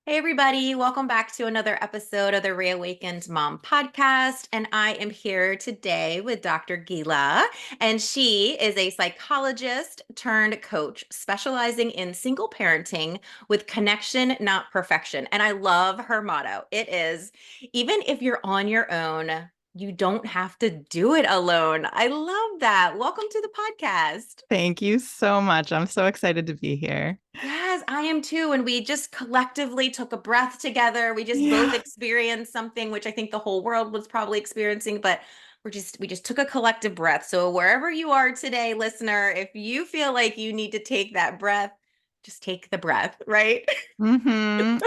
Hey, everybody. Welcome back to another episode of the Reawakened Mom podcast. And I am here today with Dr. Gila, and she is a psychologist turned coach specializing in single parenting with connection, not perfection. And I love her motto. It is, even if you're on your own, you don't have to do it alone. I love that. Welcome to the podcast. Thank you so much. I'm so excited to be here. Yes, I am too. And we just collectively took a breath together. We just both Yeah. experienced something, which I think the whole world was probably experiencing, but we just took a collective breath. So wherever you are today, listener, if you feel like you need to take that breath, just take the breath, right?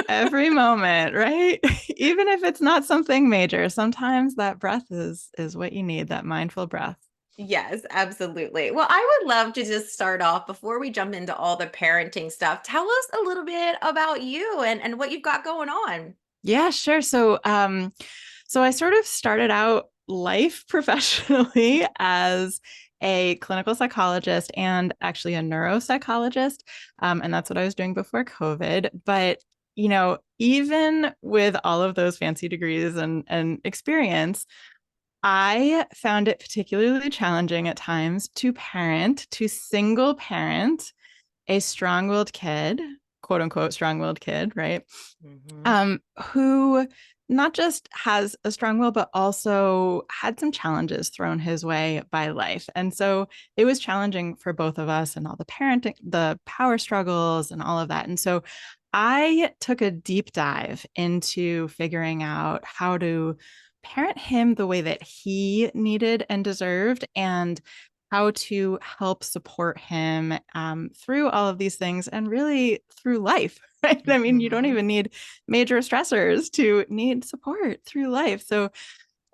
Every moment, right? Even if it's not something major, sometimes that breath is what you need, that mindful breath. Yes, absolutely. Well, I would love to just start off before we jump into all the parenting stuff. Tell us a little bit about you and what you've got going on. Yeah, sure. So I sort of started out life professionally as a clinical psychologist and actually a neuropsychologist. And that's what I was doing before COVID. But even with all of those fancy degrees and experience, I found it particularly challenging at times to single parent a strong-willed kid, quote unquote, strong-willed kid, right? Mhm. Who not just has a strong will, but also had some challenges thrown his way by life. And so it was challenging for both of us and all the parenting, the power struggles and all of that. And so I took a deep dive into figuring out how to parent him the way that he needed and deserved, and how to help support him through all of these things and really through life. Right? I mean, you don't Mhm. even need major stressors to need support through life. So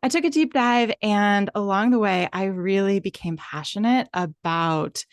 I took a deep dive, and along the way, I really became passionate about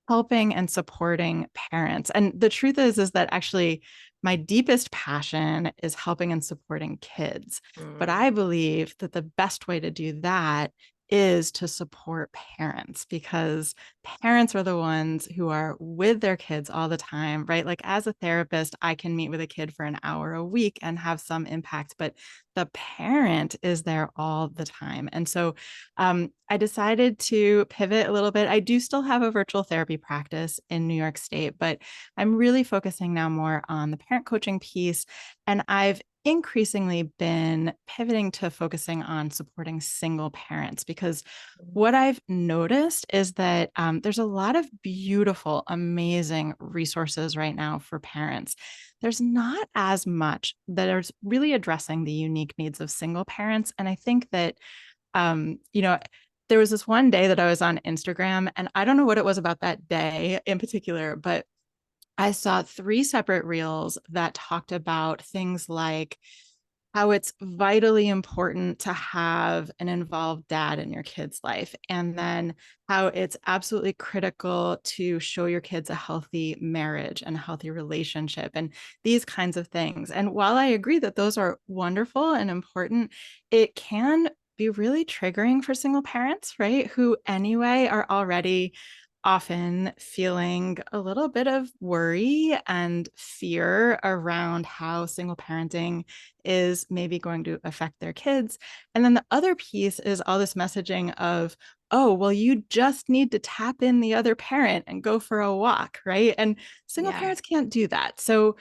helping and supporting parents. And the truth is that actually my deepest passion is helping and supporting kids. But Mm. I believe that the best way to do that is to support parents, because parents are the ones who are with their kids all the time, right? Like, as a therapist, I can meet with a kid for an hour a week and have some impact, but the parent is there all the time. And so I decided to pivot a little bit. I do still have a virtual therapy practice in New York State, but I'm really focusing now more on the parent coaching piece. And I've increasingly been pivoting to focusing on supporting single parents, because what I've noticed is that there's a lot of beautiful, amazing resources right now for parents. There's not as much that is really addressing the unique needs of single parents. And I think that um, you know, there was this one day that I was on Instagram, and I don't know what it was about that day in particular, but I saw three separate reels that talked about things like how it's vitally important to have an involved dad in your kid's life, and then how it's absolutely critical to show your kids a healthy marriage and a healthy relationship and these kinds of things. And while I agree that those are wonderful and important, it can be really triggering for single parents, right? Who anyway are already often feeling a little bit of worry and fear around how single parenting is maybe going to affect their kids. And then the other piece is all this messaging of, oh, well, you just need to tap in the other parent and go for a walk, right? And single Yeah. parents can't do that. So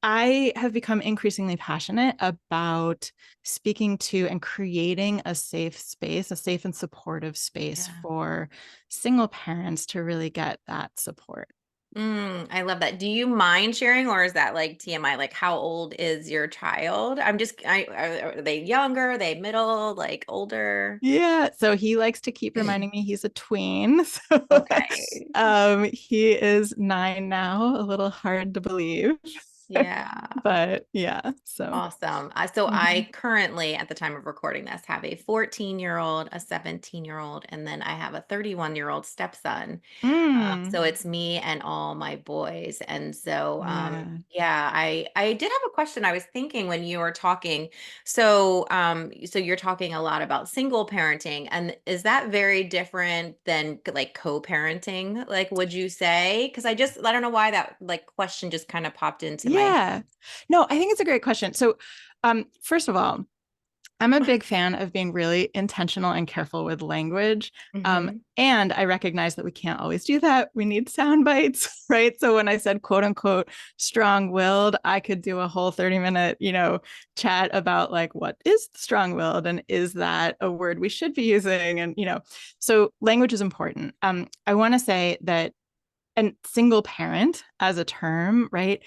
I have become increasingly passionate about speaking to and creating a safe space, a safe and supportive space Yeah. for single parents to really get that support. I love that. Do you mind sharing, or is that like TMI? Like, how old is your child? Are they younger? Are they middle, like older? Yeah, so he likes to keep reminding me he's a tween. So Okay. he is 9 now, a little hard to believe. Yeah. But yeah, so Awesome. So mhm. I currently, at the time of recording this, have a 14-year-old, a 17-year-old, and then I have a 31-year-old stepson. Mm, So it's me and all my boys. And so yeah. yeah, I did have a question. I was thinking when you were talking. So you're talking a lot about single parenting, and is that very different than like co-parenting? Like, would you say? Because I don't know why that like question just kind of popped into my Yeah. No, I think it's a great question. So, first of all, I'm a big fan of being really intentional and careful with language. hmm And I recognize that we can't always do that. We need sound bites, right? So when I said quote unquote strong willed, I could do a whole 30-minute, chat about like what is strong willed and is that a word we should be using? And, so language is important. I want to say that and single parent as a term, right?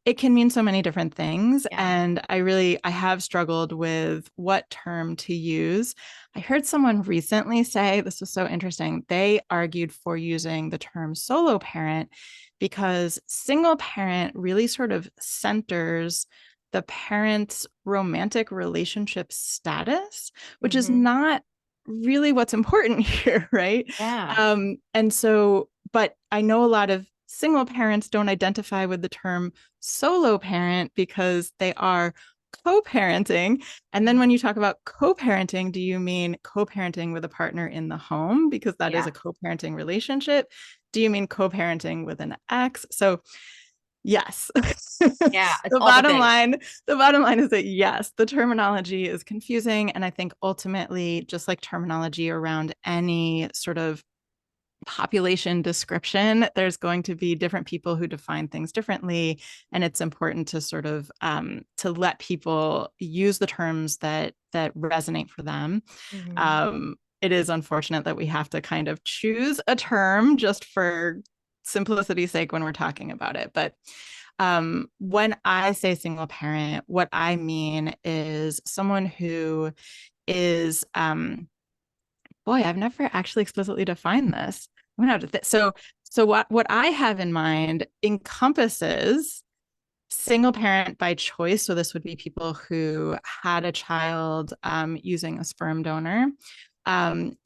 It can mean so many different things. Yeah. And I have struggled with what term to use. I heard someone recently say, this was so interesting. They argued for using the term solo parent because single parent really sort of centers the parent's romantic relationship status, which is hmm not really what's important here, right? Yeah. And so, but I know a lot of single parents don't identify with the term solo parent because they are co-parenting. And then when you talk about co-parenting, do you mean co-parenting with a partner in the home? Because that is Yeah. a co-parenting relationship. Do you mean co-parenting with an ex? So yes. Yeah. It's the all the bottom things. line, the bottom line is that yes, the terminology is confusing. And I think ultimately, just like terminology around any sort of population description, there's going to be different people who define things differently, and it's important to sort of to let people use the terms that resonate for them. hmm It is unfortunate that we have to kind of choose a term just for simplicity's sake when we're talking about it, but when I say single parent, what I mean is someone who is boy, I've never actually explicitly defined this. I'm gonna have to so what I have in mind encompasses single parent by choice. So this would be people who had a child using a sperm donor.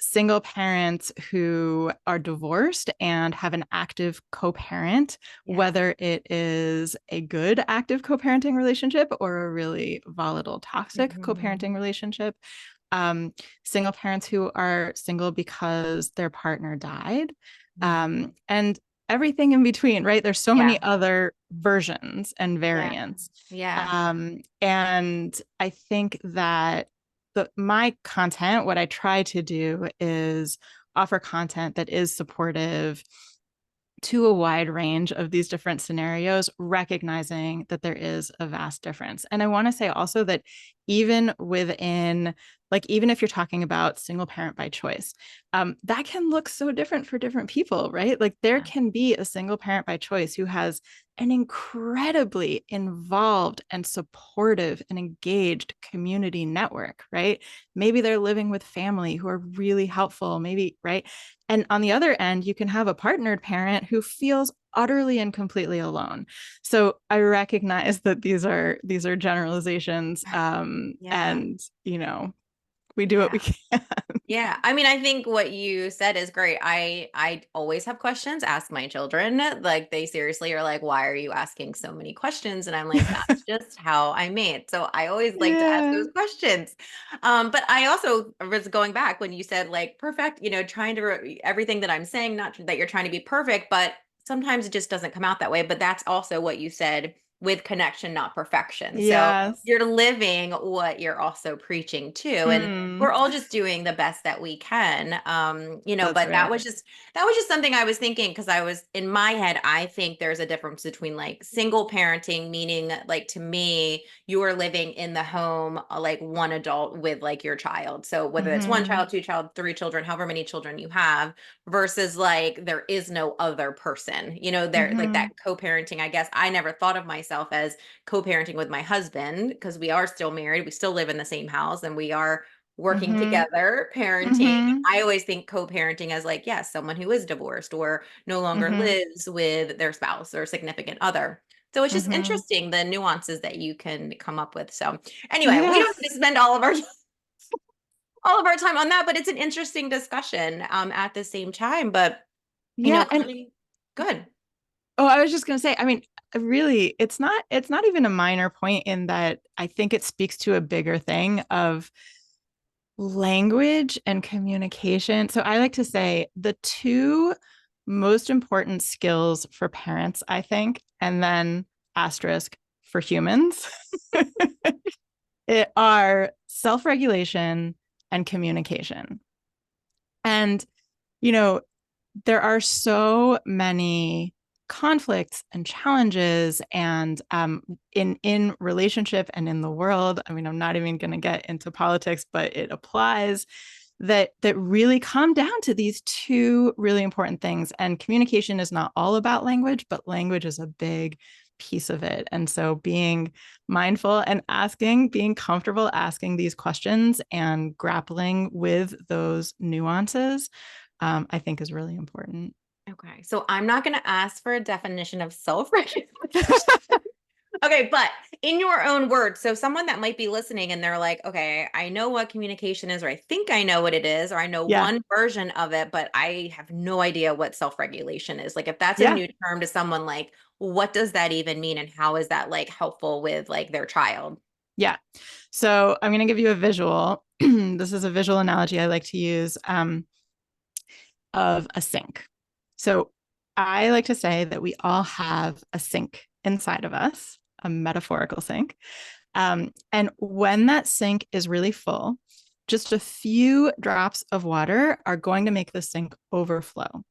Single parents who are divorced and have an active co-parent, Yeah. whether it is a good active co-parenting relationship or a really volatile, toxic hmm co-parenting relationship. um, Single parents who are single because their partner died, hmm and everything in between, right? There's so Yeah. many other versions and Yeah. variants. Yeah. And I think that my content, what I try to do is offer content that is supportive to a wide range of these different scenarios, recognizing that there is a vast difference. And I want to say also that even within, like, even if you're talking about single parent by choice, that can look so different for different people, right? Like, there Yeah. can be a single parent by choice who has an incredibly involved and supportive and engaged community network, right? Maybe they're living with family who are really helpful, maybe, right? And on the other end, you can have a partnered parent who feels utterly and completely alone. So I recognize that these are generalizations, Yeah. and we do what we Yeah. can. Yeah, I mean, I think what you said is great. I always have questions. Ask my children. Like they seriously are like, "Why are you asking so many questions?" And I'm like, "That's just how I made." So I always like to ask Yeah. those questions. But I also was going back when you said like perfect. Trying to everything that I'm saying, not that you're trying to be perfect, but sometimes it just doesn't come out that way. But that's also what you said with connection, not perfection. So Yes. you're living what you're also preaching to, and we're Mm, all just doing the best that we can. that's But that right. was just something I was thinking, because I was in my head, I think there's a difference between like single parenting, meaning like to me you are living in the home, like one adult with like your child, so whether it's one Mm-hmm. child, two child, three children, however many children you have, versus like there is no other person, there like Mm-hmm. that co-parenting. I guess I never thought of myself as co-parenting with my husband, because we are still married, we still live in the same house, and we are working Mm-hmm. together, parenting. Mm-hmm. I always think co-parenting as like, yes, someone who is divorced or no longer Mm-hmm. lives with their spouse or significant other. So it's just Mm-hmm. interesting the nuances that you can come up with. So anyway, we Yeah. don't need to spend all of our time on that, but it's an interesting discussion at the same time. But Yeah. And clearly good. oh, I was just gonna say, I mean, really, it's not even a minor point in that I think it speaks to a bigger thing of language and communication. So I like to say the two most important skills for parents, I think, and then asterisk, for humans are self-regulation and communication. And, you know, there are so many conflicts and challenges and in relationship and in the world. I mean, I'm not even going to get into politics, but it applies that really come down to these two really important things. And communication is not all about language, but language is a big piece of it. And so being mindful and being comfortable asking these questions and grappling with those nuances, I think is really important. Okay. So I'm not going to ask for a definition of self-regulation. Okay, but in your own words, so someone that might be listening and they're like, okay, I know what communication is, or I think I know what it is, or I know Yeah. one version of it, but I have no idea what self-regulation is. Like, if that's a Yeah. new term to someone, like, what does that even mean? And how is that like helpful with like their child? Yeah. So I'm going to give you a visual. This is a visual analogy I like to use of a sink. So I like to say that we all have a sink inside of us, a metaphorical sink. And when that sink is really full, just a few drops of water are going to make the sink overflow.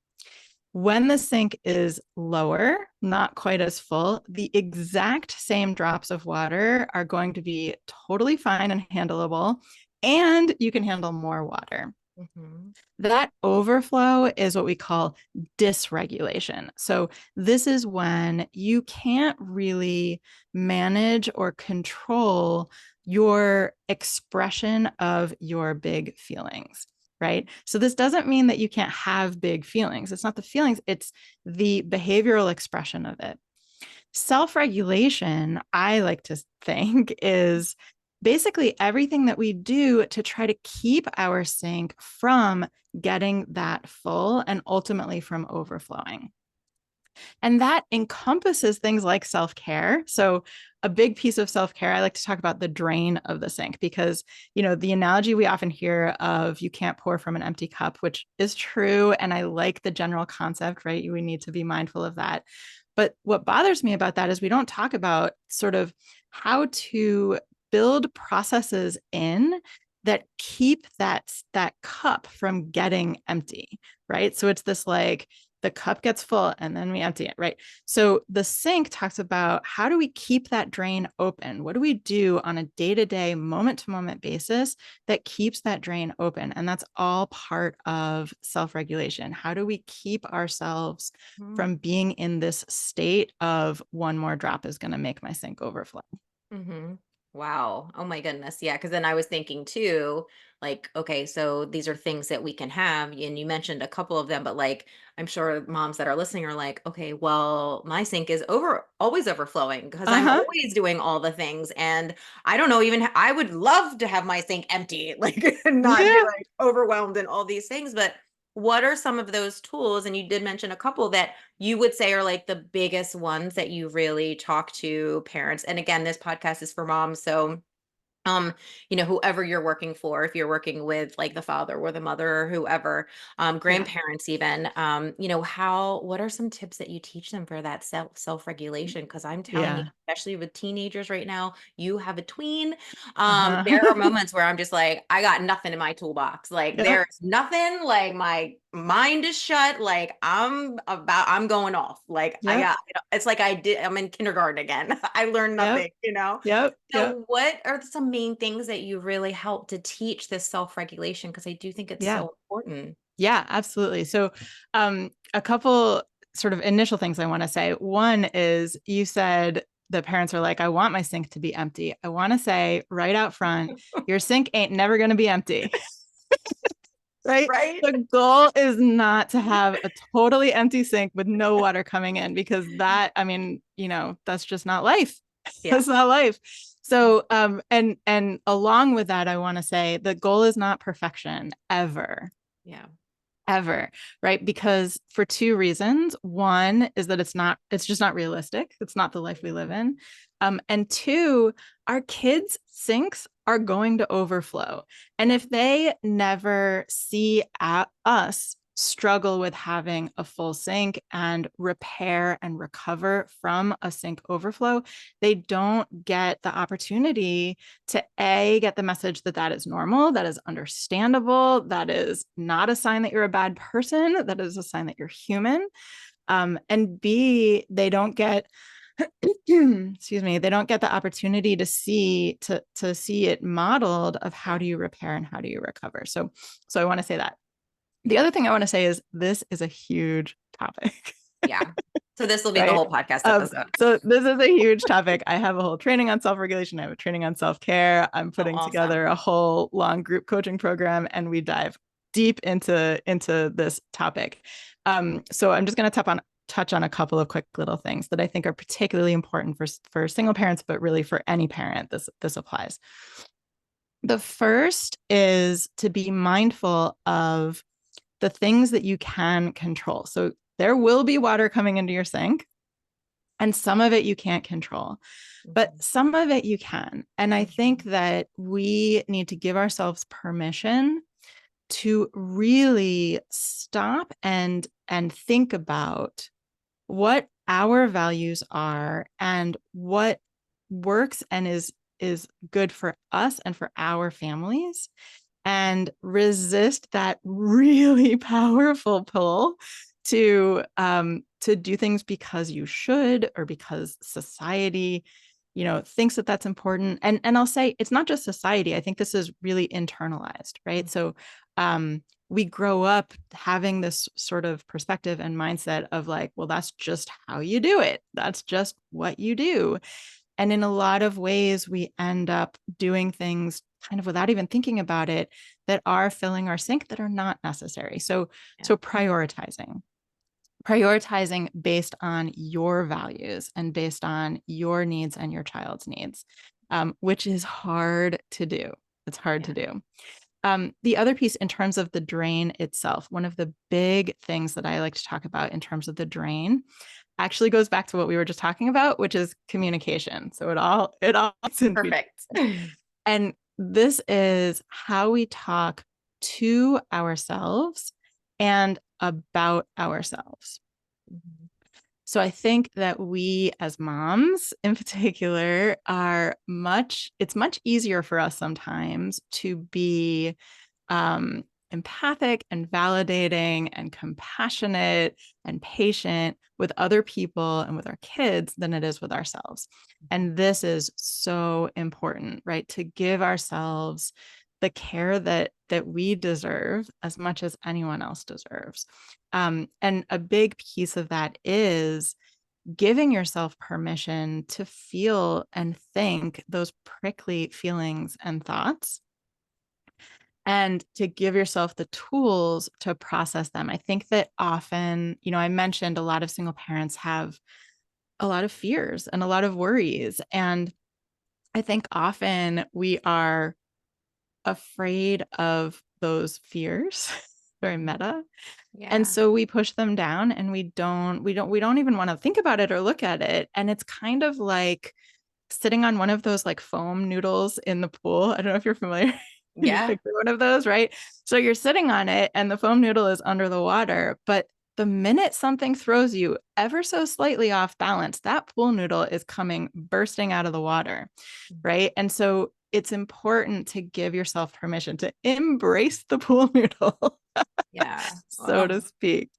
When the sink is lower, not quite as full, the exact same drops of water are going to be totally fine and handleable, and you can handle more water. Mm-hmm. That overflow is what we call dysregulation. So, this is when you can't really manage or control your expression of your big feelings, right? So, this doesn't mean that you can't have big feelings. It's not the feelings, it's the behavioral expression of it. Self-regulation, I like to think, is basically everything that we do to try to keep our sink from getting that full and ultimately from overflowing. And that encompasses things like self-care. So a big piece of self-care, I like to talk about the drain of the sink because, the analogy we often hear of you can't pour from an empty cup, which is true. And I like the general concept, right? We need to be mindful of that. But what bothers me about that is we don't talk about sort of how to build processes in that keep that cup from getting empty, right? So it's this like the cup gets full and then we empty it, right? So the sink talks about how do we keep that drain open? What do we do on a day-to-day, moment-to-moment basis that keeps that drain open? And that's all part of self-regulation. How do we keep ourselves from being in this state of one more drop is going to make my sink overflow? Mm-hmm. Wow. Oh my goodness. Yeah. Cause then I was thinking too, like, okay, so these are things that we can have. And you mentioned a couple of them, but like, I'm sure moms that are listening are like, okay, well, my sink is always overflowing because I'm Uh-huh. always doing all the things. And I don't know, even I would love to have my sink empty, like, and not be Yeah. like overwhelmed and all these things. But what are some of those tools? And you did mention a couple that you would say are like the biggest ones that you really talk to parents. And again, this podcast is for moms, so whoever you're working for, if you're working with like the father or the mother or whoever, Yeah. grandparents even, what are some tips that you teach them for that self-regulation? Because I'm telling you, Yeah. especially with teenagers right now, you have a tween. There are Uh-huh. moments where I'm just like, I got nothing in my toolbox. Like Yep. there's nothing, like my mind is shut. Like I'm going off. Like Yep. it's like I'm in kindergarten again. I learned Yep. nothing. Yep. Yep. So, what are some main things that you really help to teach this self-regulation? Because I do think it's Yeah. so important. Yeah, absolutely. So, a couple sort of initial things I want to say. One is you said the parents are like, I want my sink to be empty. I want to say right out front, your sink ain't never going to be empty, right? Right? The goal is not to have a totally empty sink with no water coming in because that, I mean, that's just not life. Yeah. That's not life. So, and along with that, I want to say the goal is not perfection ever, Yeah. ever, right? Because for two reasons. One is that it's just not realistic. It's not the life we live Mhm. in. And two, our kids' sinks are going to overflow. And Yeah. if they never see us struggle with having a full sink and repair and recover from a sink overflow, they don't get the opportunity to get the message that that is normal, that is understandable, that is not a sign that you're a bad person, that is a sign that you're human. And B, they don't get excuse me, they don't get the opportunity to see it modeled of how do you repair and how do you recover. So I want to say that. The other thing I want to say is this is a huge topic. Yeah. So this will be the Right. whole podcast episode. So this is a huge topic. I have a whole training on self-regulation. I have a training on self-care. I'm Oh, putting together awesome. a whole long group coaching program, and we dive deep into this topic. So I'm just going to touch on a couple of quick little things that I think are particularly important for single parents, but really for any parent, this applies. The first is to be mindful of the things that you can control. So there will be water coming into your sink, and some of it you can't control, but Mhm. some of it you can. And I think Mhm. that we need to give ourselves permission to really stop and think about what our values are and what works and is good for us and for our families, and resist that really powerful pull to do things because you should, or because society thinks that that's important. And I'll say it's not just society. I think this is really internalized, right? So we grow up having this sort of perspective and mindset of like, well, that's just how you do it, that's just what you do. And in a lot of ways, we end up doing things kind of without even thinking about it that are filling our sink that are not necessary. So, Yeah. prioritizing based on your values and based on your needs and your child's needs, which is hard to do. It's hard Yeah. to do. The other piece, in terms of the drain itself, one of the big things that I like to talk about in terms of the drain actually goes back to what we were just talking about, which is communication. So it all gets into each Perfect. other. And this is how we talk to ourselves and about ourselves. Mhm. So I think that we as moms in particular it's much easier for us sometimes to be um, empathic and validating and compassionate and patient with other people and with our kids than it is with ourselves. And this is so important, right? To give ourselves the care that we deserve as much as anyone else deserves. And a big piece of that is giving yourself permission to feel and think those prickly feelings and thoughts, and to give yourself the tools to process them. I think that often, I mentioned a lot of single parents have a lot of fears and a lot of worries. And I think often we are afraid of those fears, very Mhm. meta. And Yeah. so we push them down, and we don't even want to think about it or look at it. And it's kind of like sitting on one of those like foam noodles in the pool. I don't know if you're familiar. Can you Yeah. picture one of those, right? So you're sitting on it and the foam noodle is under the water, but the minute something throws you ever so slightly off balance, that pool noodle is coming bursting out of the water, right? And so it's important to give yourself permission to embrace the pool noodle, Yeah. so to Oh. speak.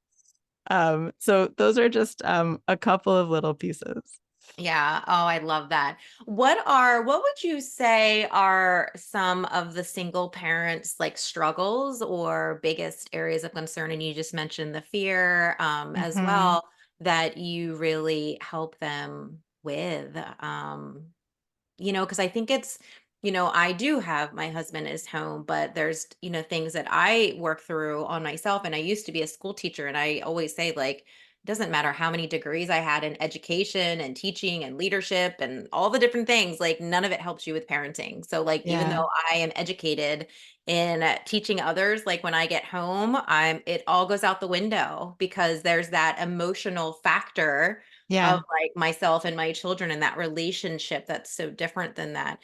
So those are just a couple of little pieces. Yeah. Oh, I love that. What would you say are some of the single parents like struggles or biggest areas of concern? And you just mentioned the fear as Mhm. well, that you really help them with. Because I think it's, I do have my husband is home, but there's, things that I work through on myself. And I used to be a school teacher, and I always say, like, it doesn't matter how many degrees I had in education and teaching and leadership and all the different things, like, none of it helps you with parenting. So, like, even Yeah. though I am educated in teaching others, like when I get home, it all goes out the window because there's that emotional factor of Yeah. like myself and my children and that relationship that's so different than that,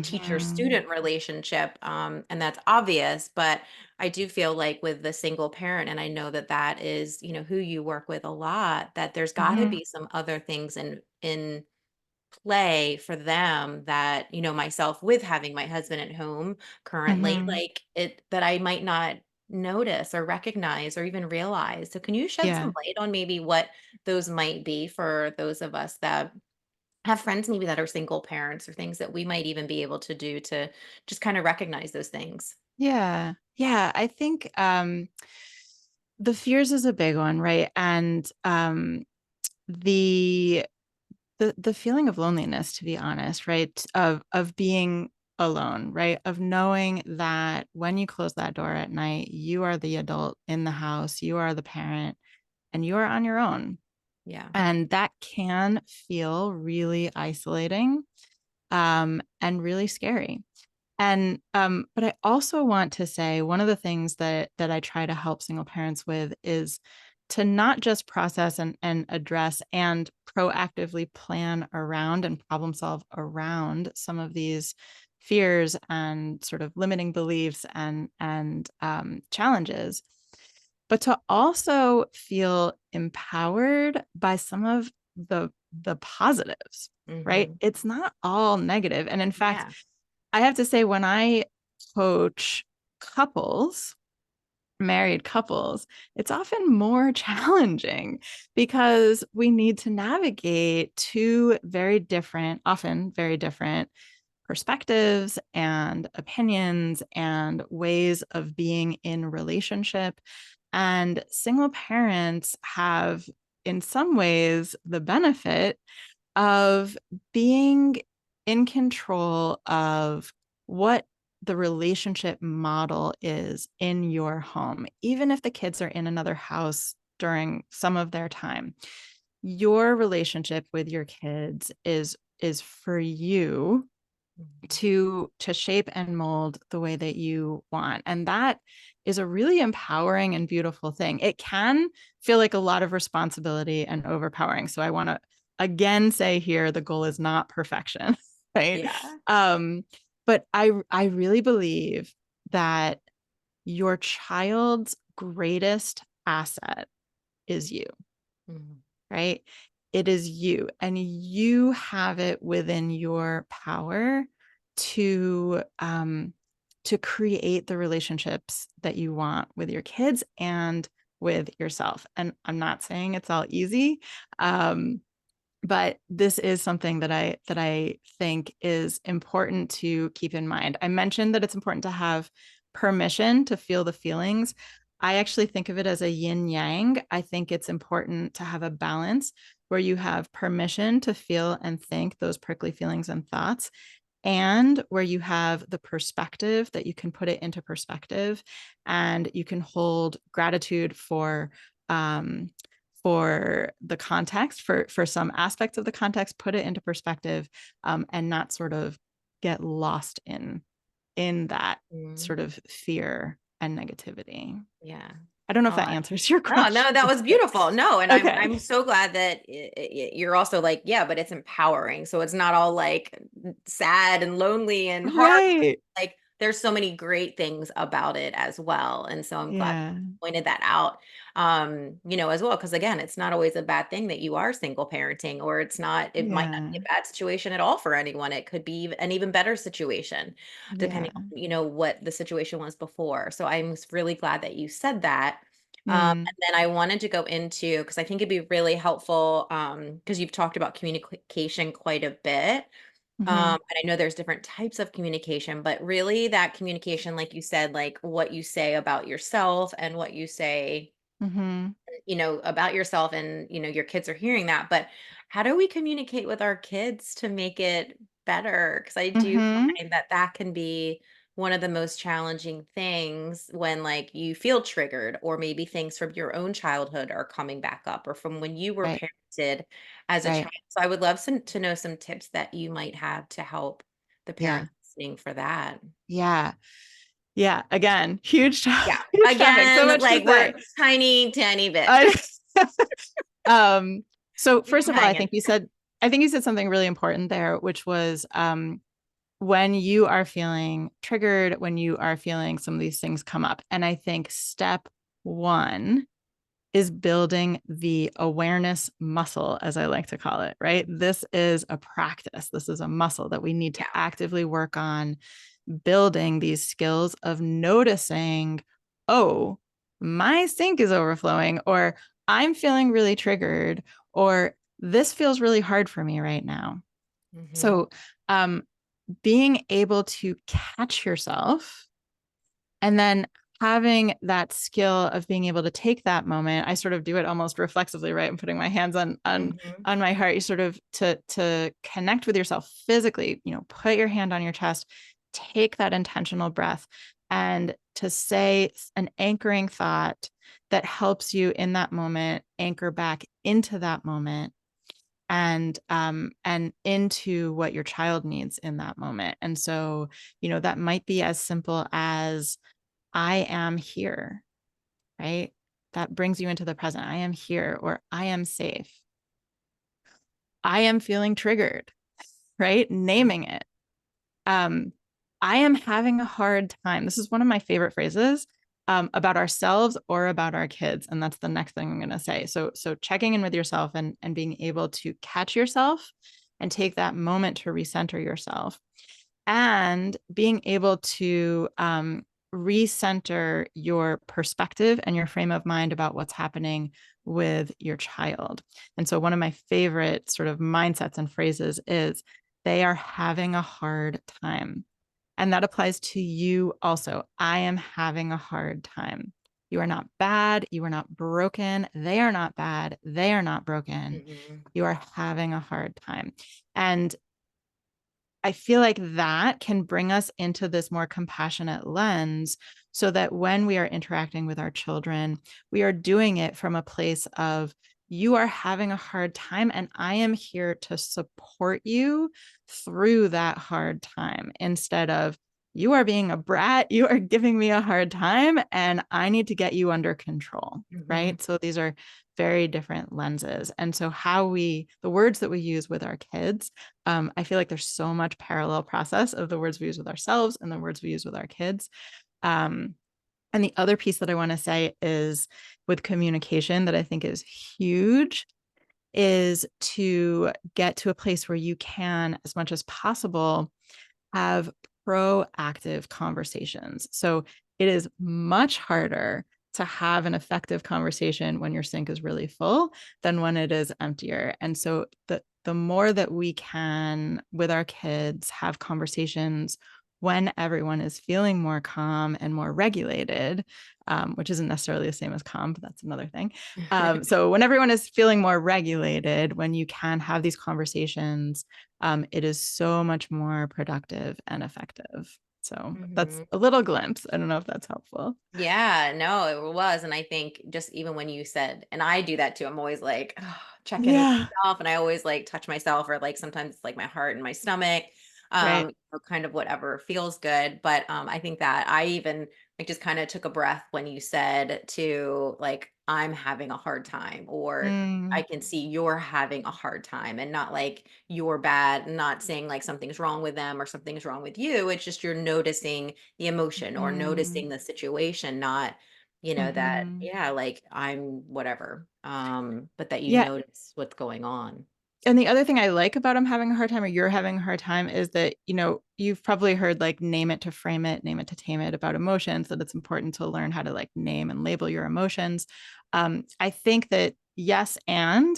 teacher Mhm. student relationship. And that's obvious, but I do feel like with the single parent, and I know that that is, who you work with a lot, that there's got to Mhm. be some other things in play for them that, myself with having my husband at home currently, Mhm. like it that I might not notice or recognize or even realize. So can you shed some Yeah. light on maybe what those might be for those of us that have friends maybe that are single parents, or things that we might even be able to do to just kind of recognize those things? Yeah. Yeah. I think the fears is a big one, right? And the the feeling of loneliness, to be honest, right? Of being alone, right? Of knowing that when you close that door at night, you are the adult in the house, you are the parent, and you are on your own. Yeah. And that can feel really isolating, and really scary. And but I also want to say one of the things that I try to help single parents with is to not just process and address and proactively plan around and problem solve around some of these fears and sort of limiting beliefs and challenges, but to also feel empowered by some of the positives, right? Hmm. It's not all negative. And in fact, Yeah. I have to say, when I coach couples, married couples, it's often more challenging because we need to navigate two very different, often very different perspectives and opinions and ways of being in relationship. And single parents have, in some ways, the benefit of being in control of what the relationship model is in your home. Even if the kids are in another house during some of their time, your relationship with your kids is for you Mhm. to shape and mold the way that you want. And that is a really empowering and beautiful thing. It can feel like a lot of responsibility and overpowering. So I want to again say here, the goal is not perfection, right? Yeah. Um, but I really believe that your child's greatest asset is you, Mhm. right? It is you, and you have it within your power to create the relationships that you want with your kids and with yourself. And I'm not saying it's all easy, um, but this is something that I think is important to keep in mind. I mentioned that it's important to have permission to feel the feelings. I actually think of it as a yin yang. I think it's important to have a balance where you have permission to feel and think those prickly feelings and thoughts, and where you have the perspective that you can put it into perspective, and you can hold gratitude um, for the context, for some aspects of the context, put it into perspective, and not sort of get lost in that Mhm. sort of fear and negativity. Yeah. I don't know if Oh, that answers your no, question. no, that was beautiful. No, and I'm Okay. I'm so glad that you're also like, yeah, but it's empowering. So it's not all like sad and lonely and hard. Right. Like there's so many great things about it as well. And so I'm glad Yeah. you pointed that out. As well, because again, it's not always a bad thing that you are single parenting, or it might not Yeah. be a bad situation at all for anyone. It could be an even better situation, Yeah. depending on, what the situation was before. So I'm really glad that you said that. Mm. And then I wanted to go into, because I think it'd be really helpful, because you've talked about communication quite a bit. Hmm. And I know there's different types of communication, but really that communication, like you said, like what you say about yourself and what you say, Hmm. about yourself, and, your kids are hearing that. But how do we communicate with our kids to make it better? Because I do Hmm. find that that can be one of the most challenging things when, like, you feel triggered, or maybe things from your own childhood are coming back up, or from when you were Right. parented as a Right. child. So I would love to know some tips that you might have to help the Yeah. parents listening for that. Yeah. Yeah. Again, huge, Yeah. huge topic. So Again, much to like we're say. tiny, tiny bit. I, um, So Leave first them of all, hanging. I think you said something really important there, which was when you are feeling triggered, when you are feeling some of these things come up. And I think step one is building the awareness muscle, as I like to call it, right? This is a practice. This is a muscle that we need to Yeah. actively work on building these skills of noticing, oh, my sink is overflowing, or I'm feeling really triggered, or this feels really hard for me right now. Mm-hmm. So, being able to catch yourself and then having that skill of being able to take that moment, I sort of do it almost reflexively, right? I'm putting my hands Mm-hmm. on my heart. You sort of to connect with yourself physically, put your hand on your chest, take that intentional breath, and to say an anchoring thought that helps you in that moment anchor back into that moment and into what your child needs in that moment. And so, that might be as simple as I am here, right? That brings you into the present. I am here, or I am safe. I am feeling triggered, right? Naming it. Um, I am having a hard time. This is one of my favorite phrases about ourselves or about our kids. And that's the next thing I'm going to say. So checking in with yourself and being able to catch yourself and take that moment to recenter yourself and being able to recenter your perspective and your frame of mind about what's happening with your child. And so, one of my favorite sort of mindsets and phrases is they are having a hard time. And that applies to you also. I am having a hard time. You are not bad. You are not broken. They are not bad. They are not broken. Mm-hmm. You are having a hard time. And I feel like that can bring us into this more compassionate lens so that when we are interacting with our children, we are doing it from a place of, you are having a hard time, and I am here to support you through that hard time instead of, you are being a brat, you are giving me a hard time, and I need to get you under control. Mm-hmm. Right. So these are very different lenses. And so, the words that we use with our kids, I feel like there's so much parallel process of the words we use with ourselves and the words we use with our kids. Um, and the other piece that I want to say is with communication that I think is huge is to get to a place where you can, as much as possible, have proactive conversations. So it is much harder to have an effective conversation when your sink is really full than when it is emptier. And so the more that we can with our kids have conversations when everyone is feeling more calm and more regulated, which isn't necessarily the same as calm, but that's another thing. So when everyone is feeling more regulated, when you can have these conversations, it is so much more productive and effective. So that's Mm-hmm. a little glimpse. I don't know if that's helpful. Yeah, no, it was. And I think just even when you said, and I do that too, I'm always like, oh, check in with Yeah. myself. And I always like touch myself, or like sometimes it's like my heart and my stomach, Right. kind of whatever feels good. But I think that I even like just kind of took a breath when you said to like, I'm having a hard time, or I Mm, can see you're having a hard time, and not like you're bad, not saying like something's wrong with them or something's wrong with you. It's just you're noticing the emotion or mm, noticing the situation, not, that, mm-hmm. yeah, like I'm whatever. But that you Yeah. notice what's going on. And the other thing I like about I'm having a hard time or you're having a hard time is that, you've probably heard like name it to frame it, name it to tame it about emotions, that it's important to learn how to like name and label your emotions. I think that yes, and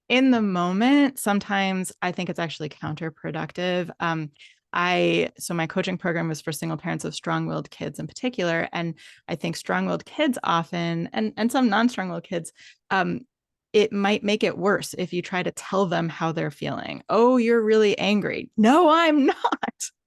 in the moment, sometimes I think it's actually counterproductive. So my coaching program was for single parents of strong-willed kids in particular. And I think strong-willed kids often, and some non-strong-willed kids, it might make it worse if you try to tell them how they're feeling. Oh, you're really angry. No, I'm not.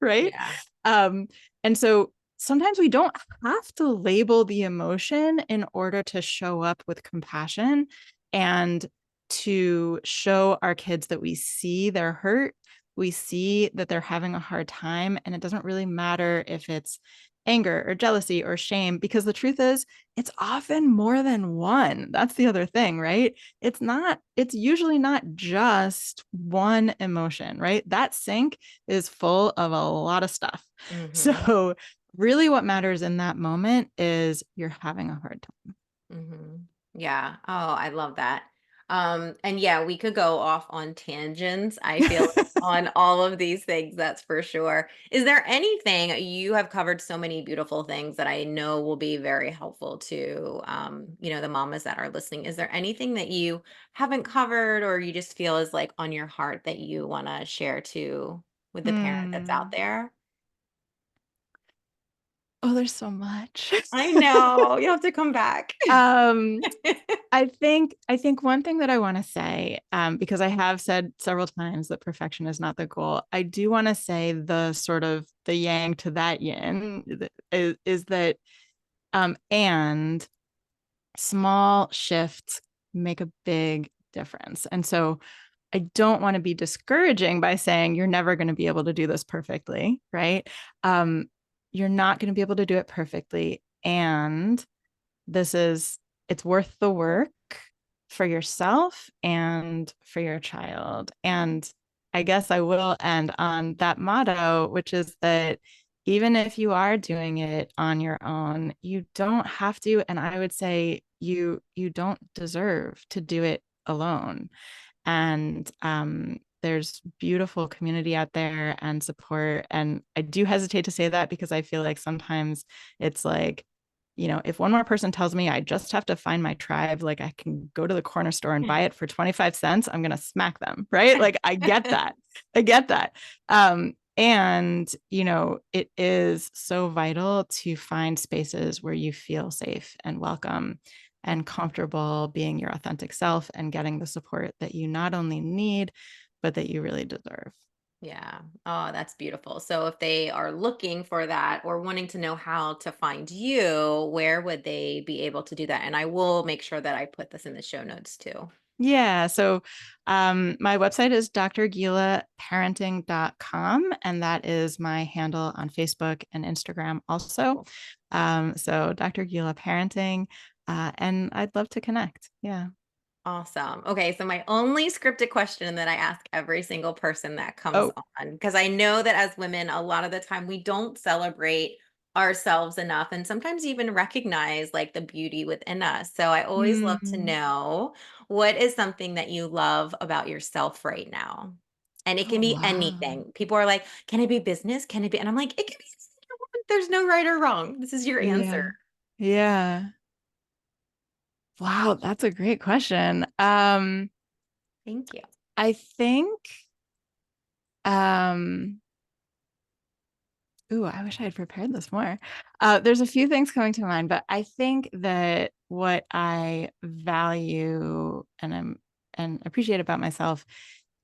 Right. Yeah. Um, and so sometimes we don't have to label the emotion in order to show up with compassion and to show our kids that we see their hurt. We see that they're having a hard time. And it doesn't really matter if it's anger or jealousy or shame, because the truth is it's often more than one. That's the other thing, right? It's usually not just one emotion, right? That sink is full of a lot of stuff. Mm-hmm. So really what matters in that moment is you're having a hard time. Mm-hmm. Yeah. Oh, I love that. And yeah, we could go off on tangents, I feel, on all of these things, that's for sure. Is there anything you have covered so many beautiful things that I know will be very helpful to the mamas that are listening? Is there anything that you haven't covered or you just feel is like on your heart that you want to share to with the parent that's out Hmm. there? Oh, there's so much. I know. You have to come back. um I think one thing that I want to say, because I have said several times that perfection is not the goal, I do want to say the sort of the yang to that yin is that and small shifts make a big difference. And so I don't want to be discouraging by saying you're never going to be able to do this perfectly, right? Um, you're not going to be able to do it perfectly. And this is, it's worth the work for yourself and for your child. And I guess I will end on that motto, which is that even if you are doing it on your own, you don't have to. And I would say you don't deserve to do it alone. And there's beautiful community out there and support. And I do hesitate to say that because I feel like sometimes it's like, if one more person tells me I just have to find my tribe, like I can go to the corner store and buy it for 25 cents, I'm going to smack them, right? Like I get that. I get that. And, it is so vital to find spaces where you feel safe and welcome and comfortable being your authentic self and getting the support that you not only need, but that you really deserve. Yeah. Oh, that's beautiful. So if they are looking for that or wanting to know how to find you, where would they be able to do that? And I will make sure that I put this in the show notes too. Yeah. So my website is drgilaparenting.com, and that is my handle on Facebook and Instagram also. Cool. So Dr. Gila Parenting, and I'd love to connect. Yeah. Awesome. Okay, so my only scripted question that I ask every single person that comes Oh. on, because I know that as women, a lot of the time we don't celebrate ourselves enough and sometimes even recognize like the beauty within us. So I always love to Mm. know what is something that you love about yourself right now. And it can Oh, be wow. anything. People are like, can it be business? Can it be? And I'm like, it can be anything you want. There's no right or wrong. This is your answer. Yeah. Yeah. Wow, that's a great question. Thank you. I think um ooh, I wish I had prepared this more. There's a few things coming to mind, but I think that what I value and appreciate about myself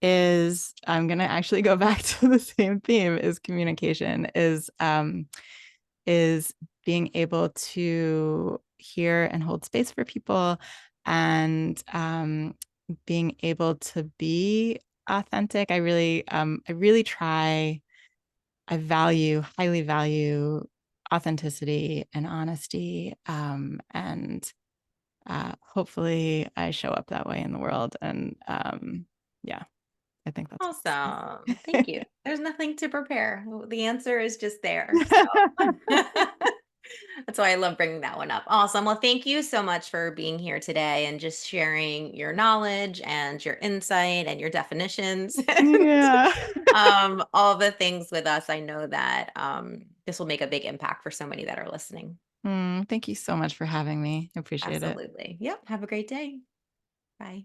is I'm gonna actually go back to the same theme is communication, is being able to hear and hold space for people and being able to be authentic. I really try. Highly value authenticity and honesty. And hopefully I show up that way in the world. And yeah, I think that's what Awesome. Thank I'll you. say. There's nothing to prepare. The answer is just there. So that's why I love bringing that one up. Awesome. Well, thank you so much for being here today and just sharing your knowledge and your insight and your definitions and Yeah. all the things with us. I know that this will make a big impact for so many that are listening. Thank you so much for having me. I appreciate it. Absolutely. Yep. Have a great day. Bye.